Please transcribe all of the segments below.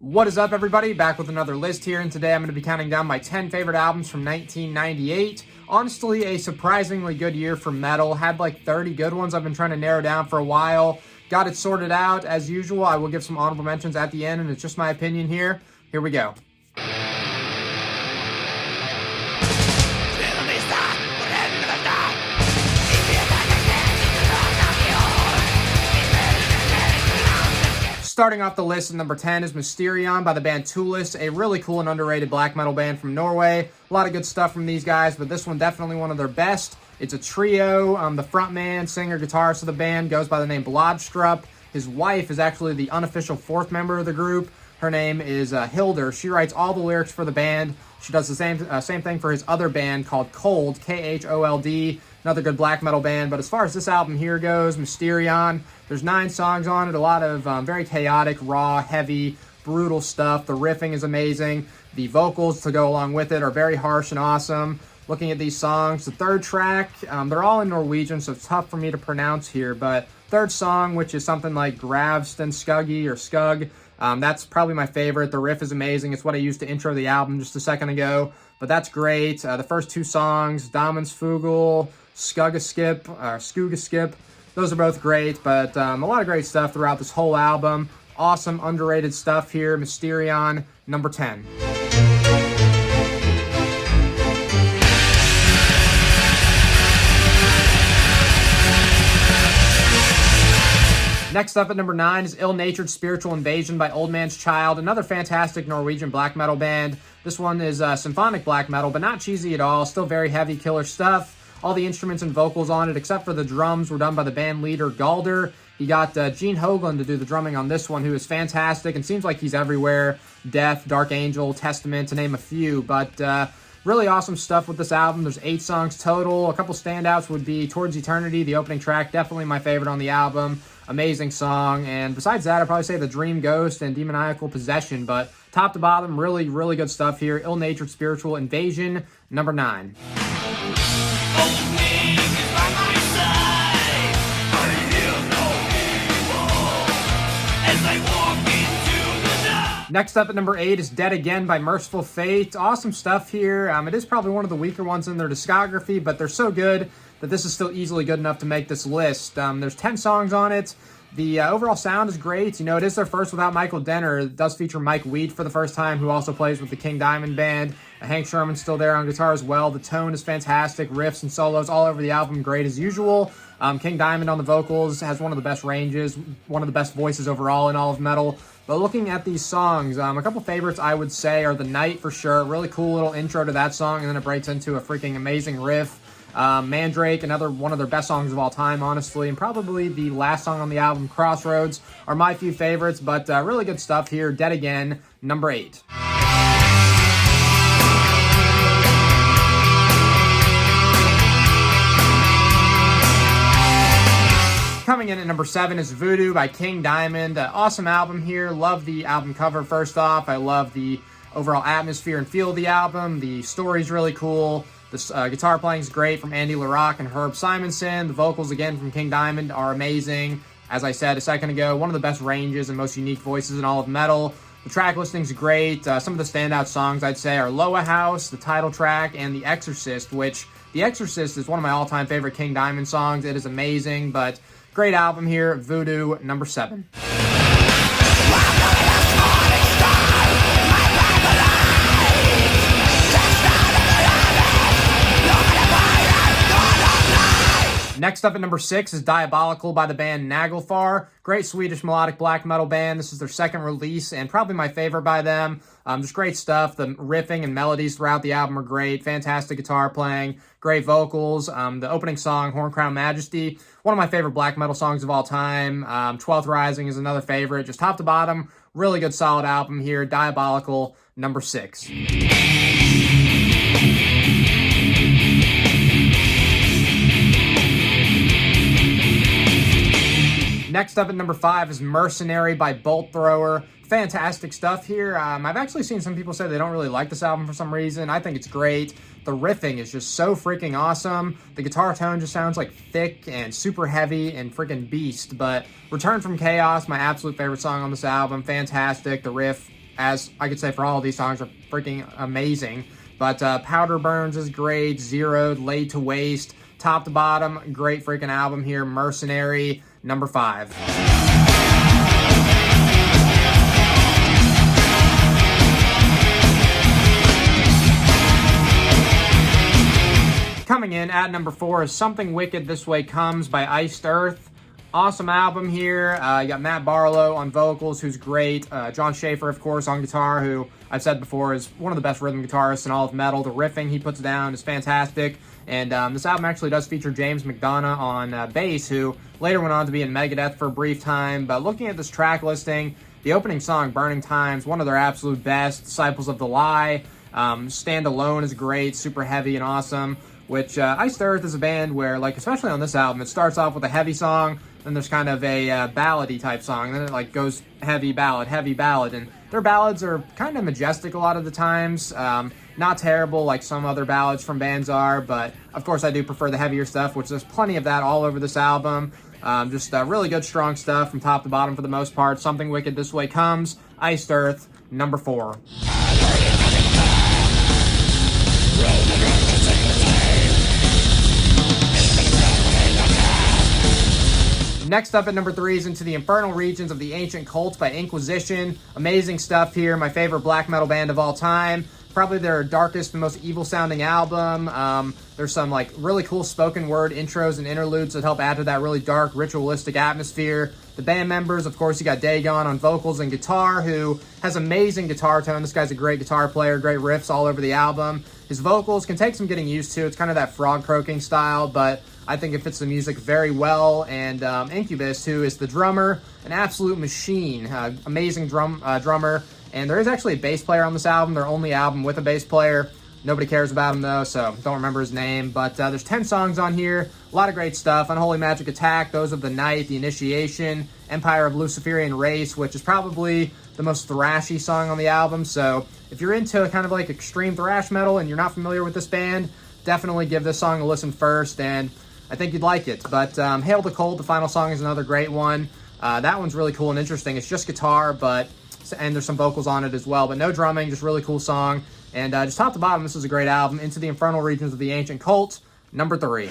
What is up, everybody? Back with another list here, and today I'm going to be counting down my 10 favorite albums from 1998. Honestly, a surprisingly good year for metal. Had like 30 good ones I've been trying to narrow down for a while. Got it sorted out. As usual, I will give some honorable mentions at the end, and it's just my opinion here. Here we go. Starting off the list at number 10 is Mysterion by the band Tulus, a really cool and underrated black metal band from Norway. A lot of good stuff from these guys, but this one definitely one of their best. It's a trio. The frontman, singer, guitarist of the band goes by the name Blodstrup. His wife is actually the unofficial fourth member of the group. Her name is Hildur. She writes all the lyrics for the band. She does the same thing for his other band called Cold, K-H-O-L-D. Another good black metal band. But as far as this album here goes, Mysterion, there's 9 songs on it. A lot of very chaotic, raw, heavy, brutal stuff. The riffing is amazing. The vocals to go along with it are very harsh and awesome. Looking at these songs, the third track, they're all in Norwegian, so it's tough for me to pronounce here. But third song, which is something like Gravsten Skuggy or Skug, that's probably my favorite. The riff is amazing. It's what I used to intro the album just a second ago. But that's great. The first 2 songs, Damensfugel, Skugaskip, those are both great. But a lot of great stuff throughout this whole album. Awesome, underrated stuff here. Mysterion, number 10. Next up at number 9 is Ill-Natured Spiritual Invasion by Old Man's Child, another fantastic Norwegian black metal band. This one is symphonic black metal, but not cheesy at all. Still very heavy, killer stuff. All the instruments and vocals on it, except for the drums, were done by the band leader Galder. He got Gene Hoglan to do the drumming on this one, who is fantastic and seems like he's everywhere. Death, Dark Angel, Testament, to name a few. But really awesome stuff with this album. There's 8 songs total. A couple standouts would be Towards Eternity, the opening track, definitely my favorite on the album. Amazing song. And besides that, I'd probably say The Dream Ghost and Demoniacal Possession. But top to bottom, really, really good stuff here. Ill-Natured Spiritual Invasion, number 9. Next up at number 8 is Dead Again by Mercyful Fate. Awesome stuff here. It is probably one of the weaker ones in their discography, but they're so good that this is still easily good enough to make this list. There's 10 songs on it. The overall sound is great. You know, it is their first without Michael Denner. It does feature Mike Wheat for the first time, who also plays with the King Diamond Band. Hank Sherman's still there on guitar as well. The tone is fantastic. Riffs and solos all over the album, great as usual. King Diamond on the vocals has one of the best ranges, one of the best voices overall in all of metal. But looking at these songs, a couple favorites I would say are The Night for sure. Really cool little intro to that song, and then it breaks into a freaking amazing riff. Mandrake, another one of their best songs of all time, honestly, and probably the last song on the album, Crossroads, are my few favorites, but really good stuff here. Dead Again, number 8. Coming in at number 7 is Voodoo by King Diamond. Awesome album here. Love the album cover, first off. I love the overall atmosphere and feel of the album. The story's really cool. The guitar playing is great from Andy LaRocque and Herb Simonson. The vocals, again, from King Diamond are amazing. As I said a second ago, one of the best ranges and most unique voices in all of metal. The track listing's great. Some of the standout songs, I'd say, are Loa House, the title track, and The Exorcist, which The Exorcist is one of my all-time favorite King Diamond songs. It is amazing, but great album here. Voodoo, number 7. Next up at number 6 is Diabolical by the band Naglfar. Great Swedish melodic black metal band. This is their second release and probably my favorite by them. Just great stuff. The riffing and melodies throughout the album are great. Fantastic guitar playing. Great vocals. The opening song, Horn Crown Majesty, one of my favorite black metal songs of all time. 12th Rising is another favorite. Just top to bottom, really good solid album here. Diabolical, number 6. Next up at number 5 is Mercenary by Bolt Thrower. Fantastic stuff here. I've actually seen some people say they don't really like this album for some reason. I think it's great. The riffing is just so freaking awesome. The guitar tone just sounds like thick and super heavy and freaking beast. But Return from Chaos, my absolute favorite song on this album. Fantastic. The riff, as I could say for all of these songs, are freaking amazing. But Powder Burns is great, Zeroed, Laid to Waste, top to bottom, great freaking album here. Mercenary, number 5. Coming in at number 4 is Something Wicked This Way Comes by Iced Earth. Awesome album here. You got Matt Barlow on vocals, who's great. John Schaefer, of course, on guitar, who I've said before is one of the best rhythm guitarists in all of metal. The riffing he puts down is fantastic. And this album actually does feature James McDonough on bass, who later went on to be in Megadeth for a brief time. But looking at this track listing, the opening song, Burning Times, one of their absolute best. Disciples of the Lie. Stand Alone is great, super heavy and awesome. Which Iced Earth is a band where, like, especially on this album, it starts off with a heavy song, then there's kind of a ballady type song, then it like goes heavy ballad, and their ballads are kind of majestic a lot of the times. Not terrible like some other ballads from bands are, but of course I do prefer the heavier stuff, which there's plenty of that all over this album. Just really good, strong stuff from top to bottom for the most part. Something Wicked This Way Comes, Iced Earth, number 4. Next up at number 3 is Into the Infernal Regions of the Ancient Cults by Inquisition. Amazing stuff here. My favorite black metal band of all time. Probably their darkest and most evil sounding album. There's some like really cool spoken word intros and interludes that help add to that really dark, ritualistic atmosphere. The band members, of course, you got Dagon on vocals and guitar, who has amazing guitar tone. This guy's a great guitar player, great riffs all over the album. His vocals can take some getting used to. It's kind of that frog croaking style, but I think it fits the music very well. And Incubus, who is the drummer, an absolute machine, amazing drummer. And there is actually a bass player on this album, their only album with a bass player. Nobody cares about him though, so don't remember his name. But there's 10 songs on here, a lot of great stuff. Unholy Magic Attack, Those of the Night, The Initiation, Empire of Luciferian Race, which is probably the most thrashy song on the album. So if you're into kind of like extreme thrash metal and you're not familiar with this band, definitely give this song a listen first, and I think you'd like it. But Hail the Cold, the final song, is another great one. That one's really cool and interesting. It's just guitar, and there's some vocals on it as well, but no drumming, just really cool song. And just top to bottom, this is a great album. Into the Infernal Regions of the Ancient Cult, number 3.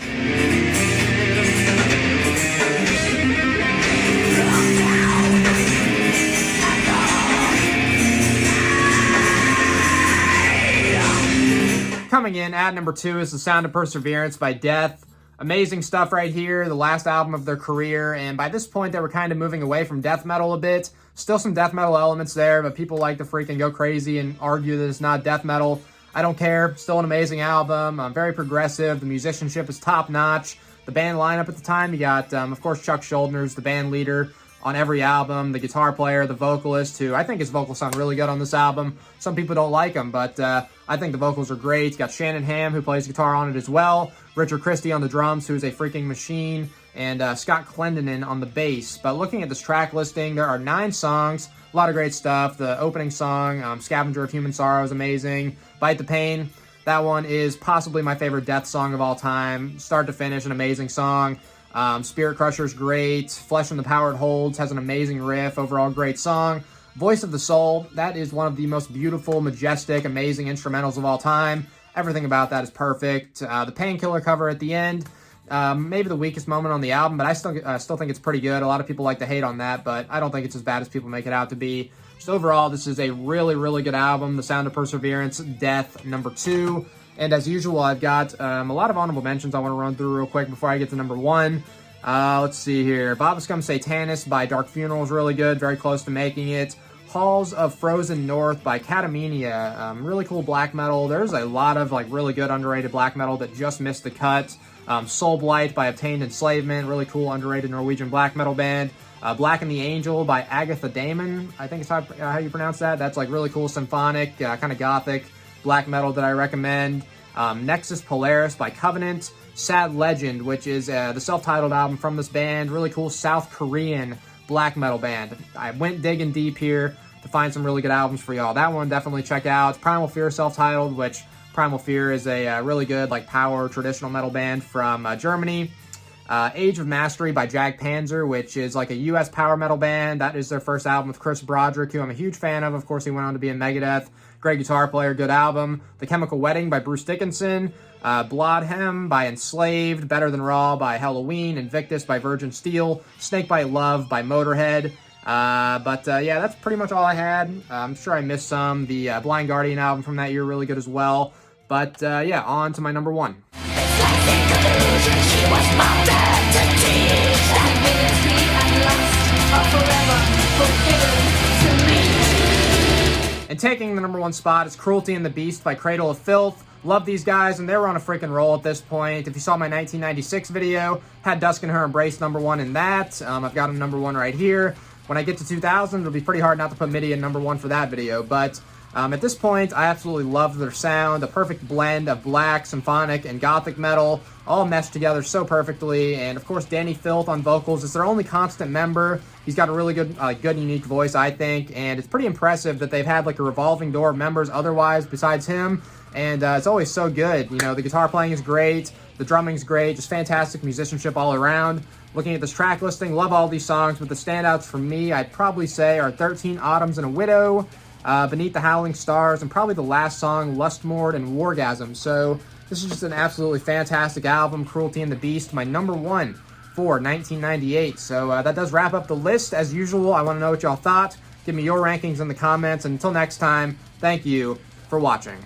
Coming in at number 2 is The Sound of Perseverance by Death. Amazing stuff right here, the last album of their career, and by this point they were kind of moving away from death metal a bit. Still some death metal elements there, but people like to freaking go crazy and argue that it's not death metal. I don't care. Still an amazing album, very progressive. The musicianship is top-notch. The band lineup at the time, you got, of course, Chuck Schuldner's the band leader on every album, the guitar player, the vocalist, who I think his vocals sound really good on this album. Some people don't like them, but I think the vocals are great. You got Shannon Hamm, who plays guitar on it as well. Richard Christie on the drums, who's a freaking machine, and Scott Clendenin on the bass. But looking at this track listing, there are 9 songs, a lot of great stuff. The opening song, Scavenger of Human Sorrow, is amazing. Bite the Pain, that one is possibly my favorite death song of all time. Start to finish, an amazing song. Spirit Crusher's great. Flesh and the Power It Holds has an amazing riff. Overall, great song. Voice of the Soul, that is one of the most beautiful, majestic, amazing instrumentals of all time. Everything about that is perfect. The Painkiller cover at the end, maybe the weakest moment on the album, but I still think it's pretty good. A lot of people like to hate on that, but I don't think it's as bad as people make it out to be. Just overall, this is a really, really good album. The Sound of Perseverance, Death, number 2. And as usual, I've got a lot of honorable mentions I want to run through real quick before I get to number 1. Let's see here. Vobiscum Satanis by Dark Funeral is really good, very close to making it. Halls of Frozen North by Catamenia, really cool black metal. There's a lot of like really good underrated black metal that just missed the cut. Soul Blight by Obtained Enslavement, really cool underrated Norwegian black metal band. Black and the Angel by Agatha Damon, I think is how you pronounce that. That's like really cool symphonic, kind of gothic black metal that I recommend. Nexus Polaris by Covenant. Sad Legend, which is the self-titled album from this band. Really cool South Korean black metal band. I went digging deep here to find some really good albums for y'all. That one definitely check out. Primal Fear self-titled, which Primal Fear is a really good like power traditional metal band from Germany. Age of Mastery by Jag Panzer, which is like a U.S. power metal band. That is their first album with Chris Broderick, who I'm a huge fan of. Of course, he went on to be in Megadeth. Great guitar player, good album. The Chemical Wedding by Bruce Dickinson. Bloodhem by Enslaved. Better Than Raw by Halloween. Invictus by Virgin Steel. Snake by Love by Motorhead. Yeah, that's pretty much all I had. I'm sure I missed some. The Blind Guardian album from that year, really good as well. But yeah, on to my number one. And taking the number one spot is Cruelty and the Beast by Cradle of Filth. Love these guys, and they were on a freaking roll at this point. If you saw my 1996 video, had Dusk and Her Embrace number one in that. I've got them number one right here. When I get to 2000, it'll be pretty hard not to put MIDI in number one for that video. But at this point, I absolutely love their sound. A perfect blend of black, symphonic, and gothic metal, all meshed together so perfectly. And of course, Danny Filth on vocals is their only constant member. He's got a really good, unique voice, I think. And it's pretty impressive that they've had like a revolving door of members otherwise besides him. And it's always so good. You know, the guitar playing is great. The drumming's great. Just fantastic musicianship all around. Looking at this track listing, love all these songs, but the standouts for me, I'd probably say, are 13 Autumns and a Widow, Beneath the Howling Stars, and probably the last song, Lustmord and Wargasm. So this is just an absolutely fantastic album, Cruelty and the Beast, my number one for 1998. So that does wrap up the list. As usual, I want to know what y'all thought. Give me your rankings in the comments. And until next time, thank you for watching.